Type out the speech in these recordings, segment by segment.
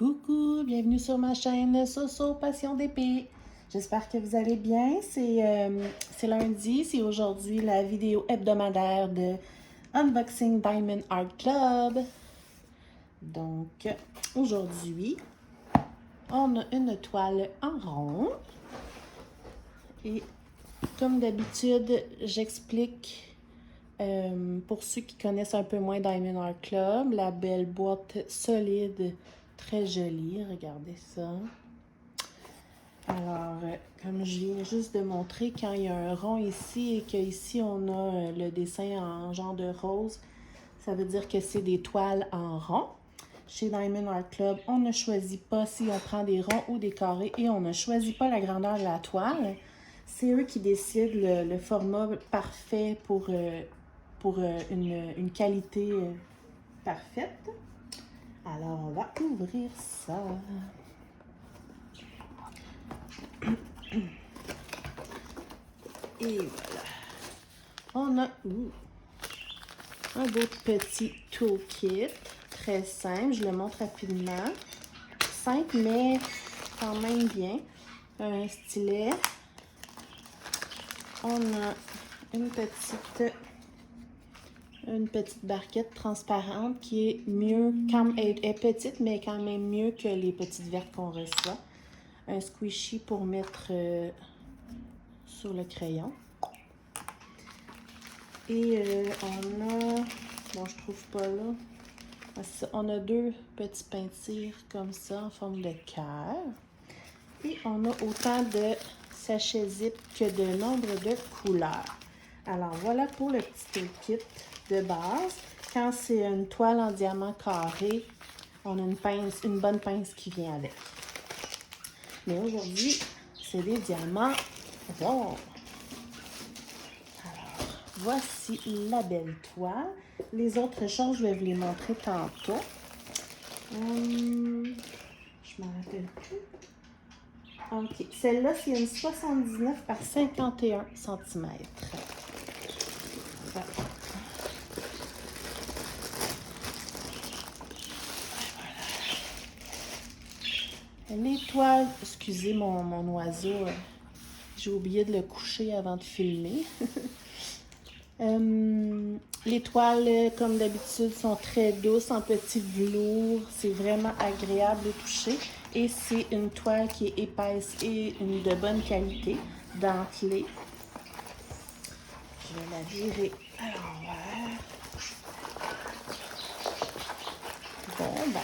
Coucou, bienvenue sur ma chaîne Soso Passion d'épée. J'espère que vous allez bien. C'est lundi, c'est aujourd'hui la vidéo hebdomadaire de Unboxing Diamond Art Club. Donc, aujourd'hui, on a une toile en rond. Et comme d'habitude, j'explique pour ceux qui connaissent un peu moins Diamond Art Club, la belle boîte solide, très jolie, regardez ça. Alors, comme je viens juste de montrer, quand il y a un rond ici et qu'ici on a le dessin en genre de rose, ça veut dire que c'est des toiles en rond. Chez Diamond Art Club, on ne choisit pas si on prend des ronds ou des carrés et on ne choisit pas la grandeur de la toile. C'est eux qui décident le format parfait pour une qualité parfaite. Alors, on va ouvrir ça. Et voilà. On a un beau petit toolkit. Très simple. Je le montre rapidement. Simple, mais quand même bien. Un stylet. On a une petite barquette transparente qui est mieux, elle est petite, mais quand même mieux que les petites vertes qu'on reçoit. Un squishy pour mettre sur le crayon. Et on a, bon je trouve pas là, on a deux petits peintures comme ça en forme de cœur. Et on a autant de sachets zip que de nombre de couleurs. Alors voilà pour le petit kit de base. Quand c'est une toile en diamant carré, on a une bonne pince qui vient avec. Mais aujourd'hui, c'est des diamants ronds. Alors, voici la belle toile. Les autres choses, je vais vous les montrer tantôt. Je m'en rappelle plus. OK. Celle-là, c'est une 79 par 51 cm. Voilà. Les toiles, excusez mon oiseau, j'ai oublié de le coucher avant de filmer. Les toiles, comme d'habitude, sont très douces, en petit velours. C'est vraiment agréable de toucher. Et c'est une toile qui est épaisse et de bonne qualité, dentelée. Je vais la virer à l'envers. Bon, ben,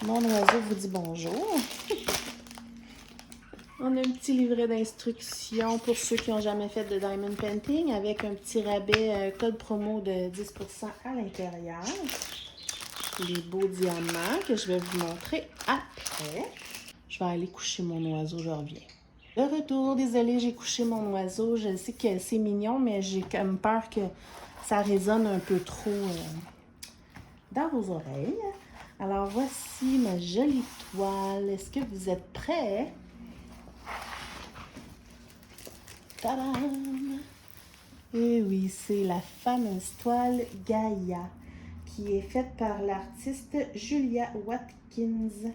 mon oiseau vous dit bonjour. On a un petit livret d'instructions pour ceux qui n'ont jamais fait de diamond painting avec un petit rabais code promo de 10% à l'intérieur. Les beaux diamants que je vais vous montrer après. Je vais aller coucher mon oiseau, je reviens. De retour, désolée, j'ai couché mon oiseau. Je sais que c'est mignon, mais j'ai comme peur que ça résonne un peu trop dans vos oreilles. Alors voici ma jolie toile. Est-ce que vous êtes prêts? Tadam! Et oui, c'est la fameuse toile Gaïa qui est faite par l'artiste Julia Watkins.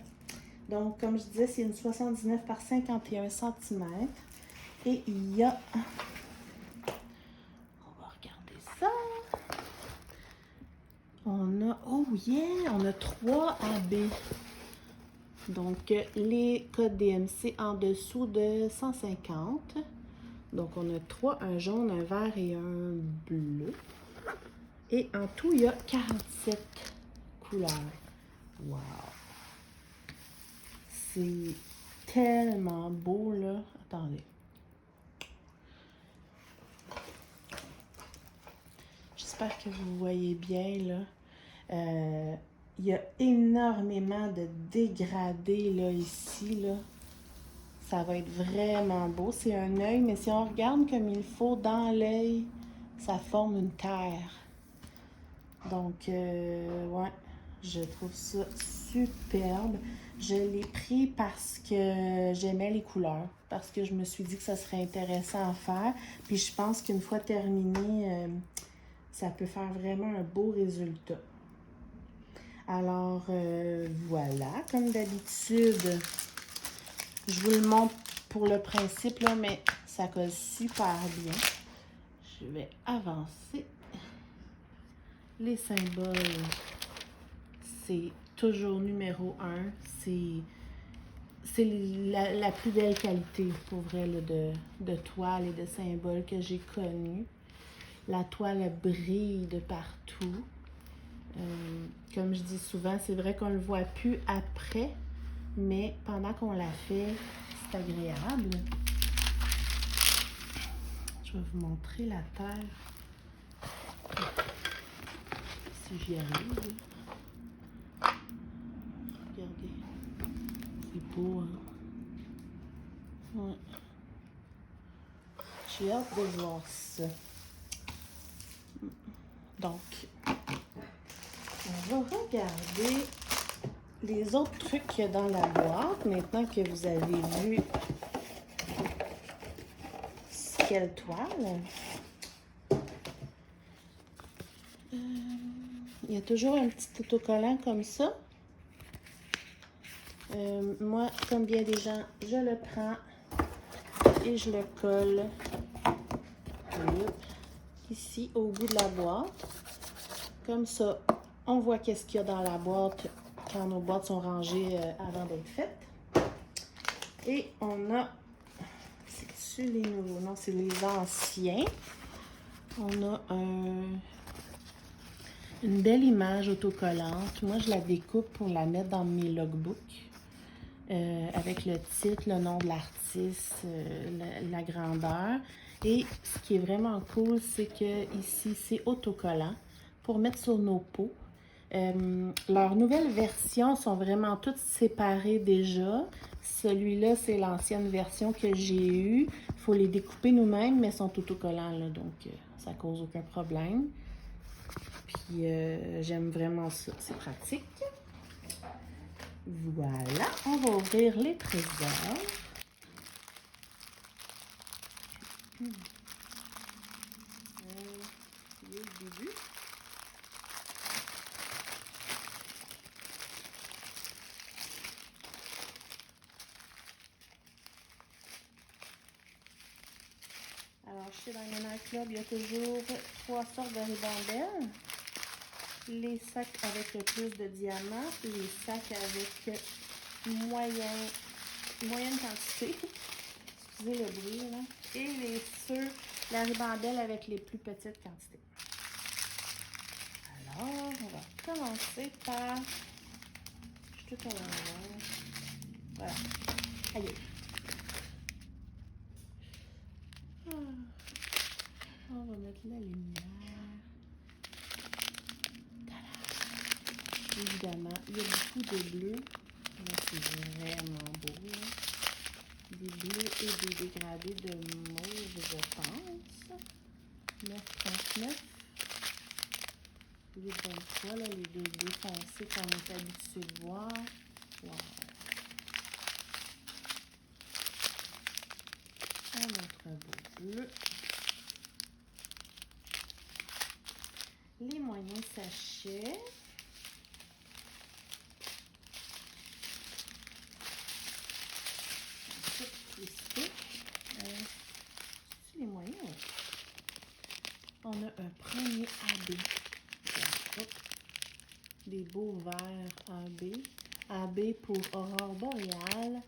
Donc, comme je disais, c'est une 79 par 51 cm. Et il y a... On va regarder ça. On a... Oh yeah! On a 3 AB. Donc, les codes DMC en dessous de 150. Donc, on a 3, un jaune, un vert et un bleu. Et en tout, il y a 47 couleurs. Wow! C'est tellement beau, là. Attendez. J'espère que vous voyez bien, là. Il y a énormément de dégradés, là, ici, là. Ça va être vraiment beau. C'est un œil, mais si on regarde comme il faut dans l'œil, ça forme une terre. Donc, ouais, je trouve ça superbe. Je l'ai pris parce que j'aimais les couleurs, parce que je me suis dit que ça serait intéressant à faire. Puis je pense qu'une fois terminé, ça peut faire vraiment un beau résultat. Alors, voilà, comme d'habitude, je vous le montre pour le principe, là, mais ça colle super bien. Je vais avancer. Les symboles, c'est toujours numéro 1. C'est la plus belle qualité, pour vrai, là, de toile et de symboles que j'ai connu. La toile elle brille de partout. Comme je dis souvent, c'est vrai qu'on ne le voit plus après, mais pendant qu'on la fait, c'est agréable. Je vais vous montrer la terre. Si j'y arrive. Regardez. C'est beau, hein? Ouais. J'ai hâte de voir ça. Donc, on va regarder les autres trucs qu'il y a dans la boîte. Maintenant que vous avez vu quelle toile. Il y a toujours un petit autocollant comme ça. Moi, comme bien des gens, je le prends et je le colle ici au bout de la boîte. Comme ça, on voit qu'est-ce qu'il y a dans la boîte quand nos boîtes sont rangées avant d'être faites. Et on a, c'est-tu les nouveaux? Non, c'est les anciens. On a une belle image autocollante. Moi, je la découpe pour la mettre dans mes logbooks. Avec le titre, le nom de l'artiste, la grandeur. Et ce qui est vraiment cool, c'est que ici, c'est autocollant pour mettre sur nos pots. Leurs nouvelles versions sont vraiment toutes séparées déjà. Celui-là, c'est l'ancienne version que j'ai eue. Il faut les découper nous-mêmes, mais ils sont autocollants, là, donc ça cause aucun problème. Puis j'aime vraiment ça, c'est pratique. Voilà, on va ouvrir les trésors. C'est le début. Alors, chez Diamond Club, il y a toujours 3 sortes de ribambelles. Les sacs avec le plus de diamants, les sacs avec moyenne quantité. Excusez le bruit, là. Et la ribambelle avec les plus petites quantités. Alors, on va commencer par... Je suis tout à l'envers. Voilà. Allez. On va mettre la lumière. Tada. Évidemment, il y a beaucoup de bleu. Là, c'est vraiment beau. Là. Des bleus et des dégradés de mauve, je pense. 9,39. 8,23, là, les deux bleus foncés qu'on est habitué de voir. Wow. Un autre beau bleu. Les moyens sachets. Les moyens. On a un premier AB. Des beaux verres AB. AB pour aurore boréale.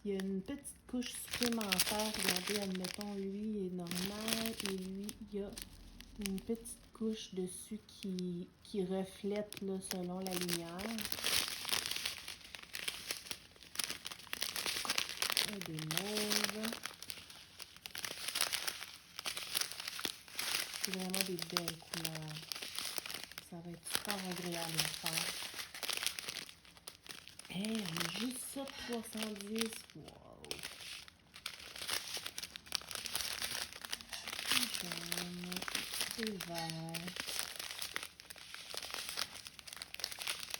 Il y a une petite couche supplémentaire. Regardez, admettons, lui est normal et lui, il y a une petite couche dessus qui reflète là, selon la lumière. Et des mauves. C'est vraiment des belles couleurs. Ça va être super agréable à faire. Hey, on a juste ça, 310. Wow! Jaune, et vert.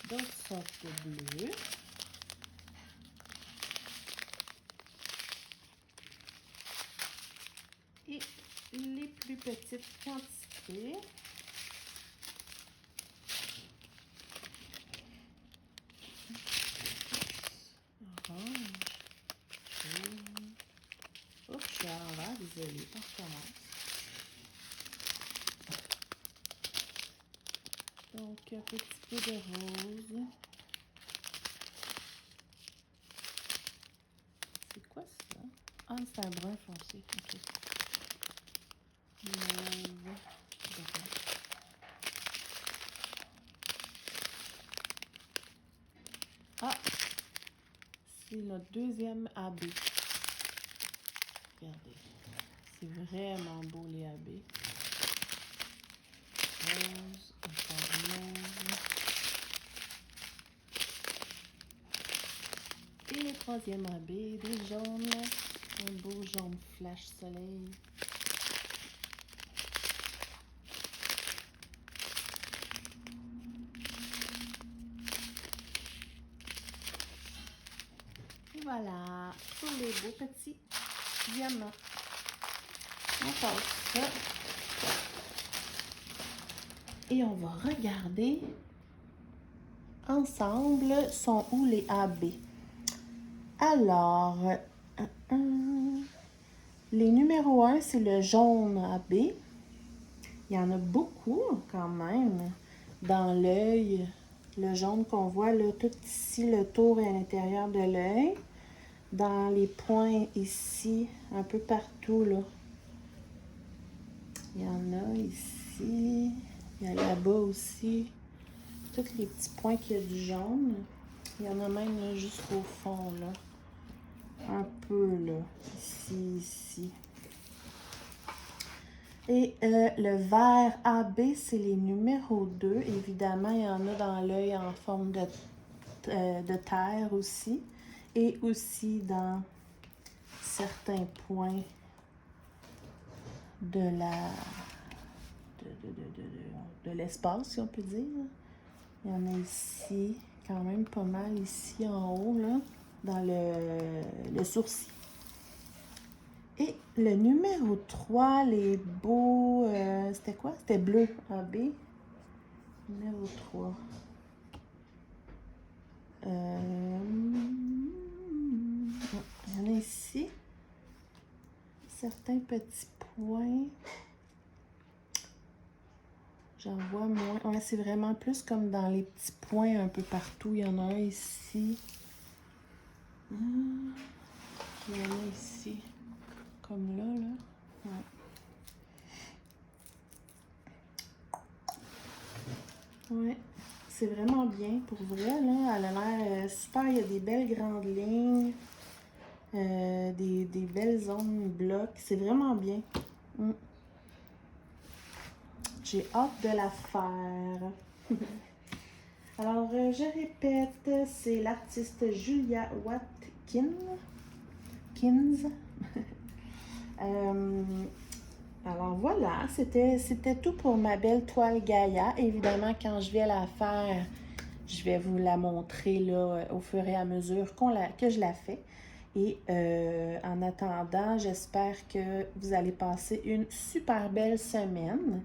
D'autres sortes de bleu. Et les plus petites quantités. c'est à l'envers, désolée, on recommence. Donc, un petit peu de rose. C'est quoi ça? Ah, c'est un brun foncé. Ok. Mauve. Ah! C'est notre deuxième AB. Regardez. C'est vraiment beau les AB. Rose, encore mauve. Et le troisième AB, des jaunes. Un beau jaune flash soleil. Et voilà, tous les beaux petits diamants. On passe ça. Et on va regarder ensemble sont où les AB. Alors, les numéros 1, c'est le jaune AB. Il y en a beaucoup quand même dans l'œil. Le jaune qu'on voit là, tout ici, le tour est à l'intérieur de l'œil. Dans les points ici, un peu partout là. Il y en a ici, il y a là-bas aussi. Tous les petits points qu'il y a du jaune. Il y en a même là, jusqu'au fond là. Un peu là, ici. Et le vert AB, c'est les numéros 2. Évidemment, il y en a dans l'œil en forme de terre aussi. Et aussi dans certains points de l'espace, si on peut dire. Il y en a ici, quand même pas mal ici en haut, là, dans le sourcil. Et le numéro 3, les beaux... c'était quoi? C'était bleu AB. Numéro 3. Il y en a ici. Certains petits points. J'en vois moins. Ouais, c'est vraiment plus comme dans les petits points un peu partout. Il y en a un ici. Il y en a ici. Comme là. Ouais. C'est vraiment bien pour vrai, là. Elle a l'air super. Il y a des belles grandes lignes. Des belles zones blocs. C'est vraiment bien. J'ai hâte de la faire. Alors, je répète, c'est l'artiste Julia Watkins. Alors voilà, c'était tout pour ma belle toile Gaïa. Évidemment, quand je vais la faire, je vais vous la montrer là, au fur et à mesure que je la fais. Et en attendant, j'espère que vous allez passer une super belle semaine.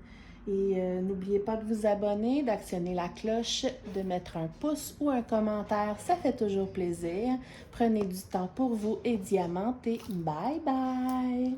Et n'oubliez pas de vous abonner, d'actionner la cloche, de mettre un pouce ou un commentaire, ça fait toujours plaisir. Prenez du temps pour vous et diamantez. Bye bye!